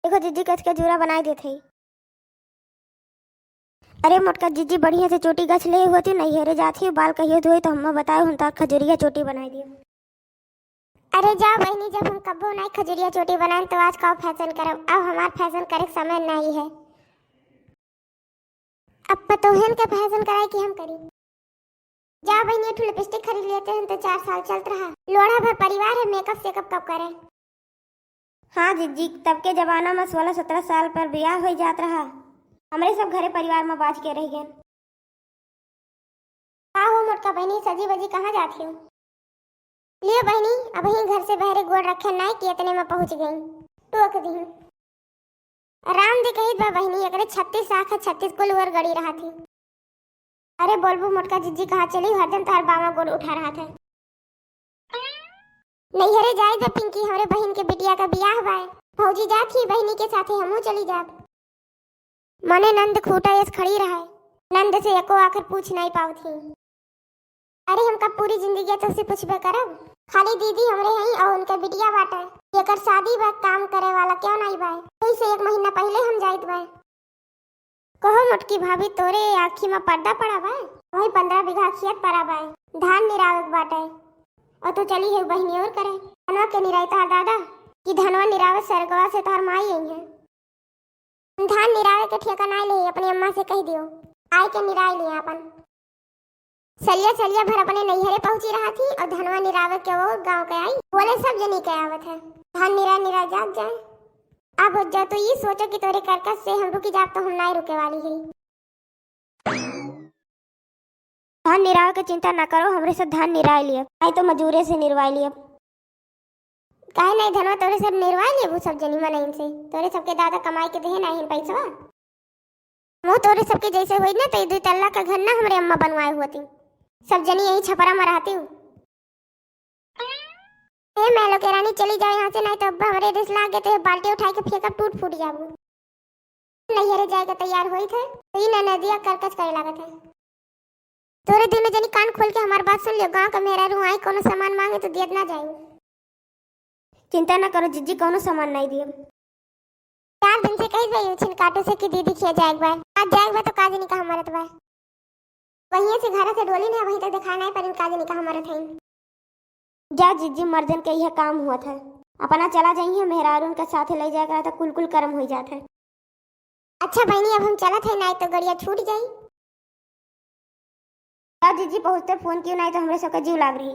देखो जीजी कच के जूरा बनाई देते ही। अरे मोटका जीजी बढ़िया से चोटी गछ ले होती नहीं हेरे जाती बाल कहियो धोए तो हम बताए हूं तक खजूरिया चोटी बनाई दियो। अरे जाओ बहनी, जब हम कब्बो नहीं खजूरिया चोटी बनाए तो आज का फैशन करब। अब हमार फैशन करे समय नहीं है। अब पतोहन के फैशन कराए कि हम करी। जाओ बहनी एक लिपस्टिक खरीद लेते हैं तो 4 साल चलत रहा। लोड़ा भर परिवार है, मेकअप से कब करे। हाँ जीजी, तब के जमाना में 16-17 साल पर ब्याह हो जात रहा। हमारे सब घरे परिवार में बाज के रह गए। हाँ हो मोटका बहनी, सजी बजी कहाँ जाती हो? लियो बहनी, अब ही घर से बहरे गोड़ रखे नहीं कि इतने में पहुंच गई। टोक दी राम दी कही बा बहनी, एकरे 36 आँख 36 कुल और गड़ी रहा थी। अरे बोलबू मोटका जीजी कहाँ चली, हरदम तार बामा गोड़ उठा रहा था। नहीं हरे जाए जब पिंकी, हमारे बहन के बिटिया का ब्याह बाय। भौजी जात ही बहनी के साथे हमू चली जाब। मने नंद खूटा यस खड़ी रहा। नंद से एको आखिर पूछ नहीं पावती। अरे हमका पूरी जिंदगी तो से पूछबे करब। खाली दीदी हमरे हई और उनके बिटिया बाटे। जेकर शादी बा काम करे वाला क्यों नहीं बाय। यही से 1 महीना पहले हम जाइत बाय। कहो मोटकी भाभी, तोरे आँखी में पर्दा पड़ा बाय। वही 15 बीघा खेत पड़ा बाय, धान निरावे बाटे। और तो चली है बहनी और करे। धनवा के निराई तार दादा कि धनवा निरावे सरगवा से तार माई आई है। धान निरावे के ठेका नहीं ले, अपनी अम्मा से कह दियो आए के निराई लिया अपन। सलिया भर अपने नैहरे पहुंची रहा थी और धनवा निरावे के वो गांव के आई। बोले सब जनी के आवत है, धान निरा जाग जाए। अब हो जा तो ये सोचो कि तोरे करकस से हम रुकी जाब तो हम नहीं रुके वाली है। धान निरावे के चिंता ना करो, हमरे से धान निराई लिए आई तो मजूरे से निरवाई लिए। काहे नहीं धनवा तोरे सब निरवाई लिए वो सब जनी मन से। तोरे सबके दादा कमाई के देहे नहीं पैसा। वो तोरे सबके जैसे हुई ना तो 2 तल्ला का घर ना हमरे अम्मा बनवाए हुआ थी। सब जनी यही छपरा में रहती हूँ। ए मैं लो के रानी चली जाए यहाँ से, नहीं तो अब्बा हमारे रिस लागे तो बाल्टी उठा के फेंका टूट फूट जाबू। नहीं हरे जाएगा तैयार हुई थे तो ये नदिया करकच करे लागत है। तोरे दोनों जनी कान खोल के हमारी बात सुन लियो। गांव का मेरा रू आई कोनो सामान मांगे तो दियत ना जाए। चिंता ना करो जीजी, कोनो सामान नहीं दिए। 4 दिन से कही गई छिन काटो से कि दीदी खिया जाएग बाय। आज जाएग बा तो काज नहीं कहा मरत बाय। वहीं से घर से डोली ने वहीं तक दिखा नहीं पर काज नहीं कहा मरत है। जा जीजी, मर्दन के यह काम हुआ था। अपना चला जाइए, मेहरारून के साथ ले जाएगा तो कुल कर्म हो जाता है। अच्छा बहनी, अब हम चला थे नहीं तो गड़िया छूट जाई। जीजी पहुंचते फोन क्यों नहीं तो हमरे सबका जीव लाग रही।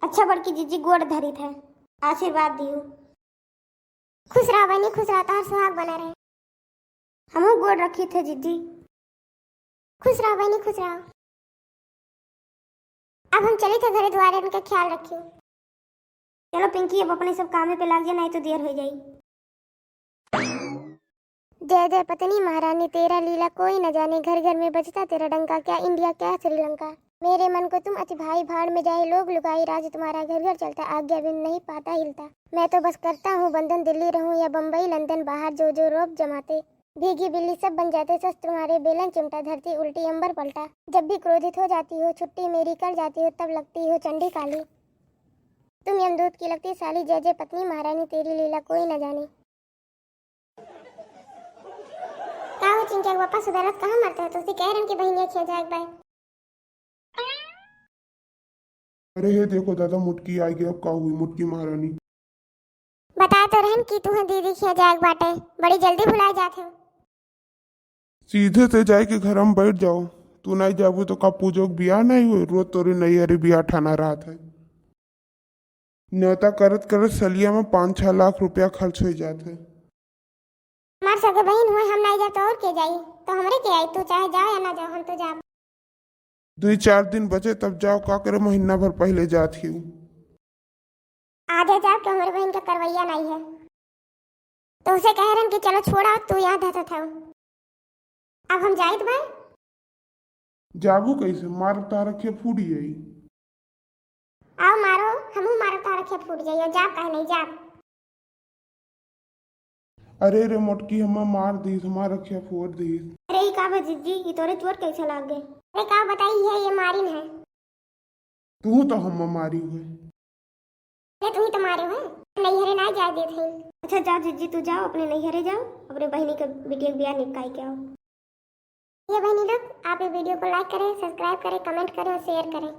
अच्छा बड़की जीजी गोड़ धरी थे, आशीर्वाद दियो। खुश रहा बहनी, खुश रहा, तार सुहाग बना रहे। हमू गोड़ रखी थे जीजी। खुश रहा बहनी, खुश रहा। अब हम चले थे घरे द्वारे, उनका ख्याल रखियो। चलो पिंकी, अब अपने सब कामे पे लग जा नहीं तो देर हो जाई। जय जय पत्नी महारानी, तेरा लीला कोई न जाने। घर घर में बजता तेरा डंका, क्या इंडिया क्या श्रीलंका। मेरे मन को तुम अति भाई, भाड़ में जाए लोग लुगाई। राज तुम्हारा घर घर चलता, आज्ञा बिन नहीं पाता हिलता। मैं तो बस करता हूँ बंधन, दिल्ली रहूं या बम्बई लंदन, बाहर जो जो रोब जमाते। भीगी बिल्ली सब बन जाते, सस तुम्हारे बेलन चिमटा, धरती उल्टी अंबर पलटा। जब भी क्रोधित हो जाती हो, छुट्टी मेरी कर जाती हो, तब लगती हो चंडी काली। तुम यमदूत की लगती साली, जय जय पत्नी महारानी, तेरी लीला कोई न जाने। का हो चिंचा पापा सुधारत कहाँ मरते हो? तुसी कह रहे कि बहनिया खिया जाएग बाय। अरे हे देखो दादा, मुटकी आई गई। अब का हुई मुटकी महारानी? बता तो रहन कि तुम्हें दीदी खिया जाएग बाटे, बड़ी जल्दी भुला जाते हो। सीधे से जाए के घर में बैठ जाओ। तू नहीं जाबू तो का पूजो बियाह नहीं हुई। रोज तोरे नहीं अरे बियाह ठाना रहा था। न्योता करत करत सलिया में 5-6 लाख रुपया खर्च हो जाते। हमार सगे बहन हुए, हम नहीं जाए तो और के जाई? तो हमरे के आई, तू चाहे जाओ या ना जाओ, हम तो जाब। 2-4 दिन बचे तब जाओ, का करे महीना भर पहले जाती हूँ। आधे जाब तो हमारे बहन का करवैया नहीं है तो उसे कह रहे कि चलो छोड़ा, तू यहाँ धता था। अब हम जाइत भाई। जाबू कैसे? मार तारा के फूट गई। आओ मारो, हमू मारो तारा के फूट जाइयो। जाब कहे नहीं जाब। अरे रे मोटकी, हम मार दी, हमारा रखिया फोड़ दी। अरे ये का जीजी, ये तोरे चोट कैसे लग गए? अरे का बताई है, ये मारिन है। तू तो हम मारी हुए। अरे तू ही तो मारे हो। नैहरे ना जा देते हैं। अच्छा जाओ जीजी, तू जाओ अपने नैहरे जाओ, अपने बहनी का बिटिया का ब्याह निपटाई के आओ। ये बहनी लोग, आप ये वीडियो को लाइक करें, सब्सक्राइब करें, कमेंट करें और शेयर करें।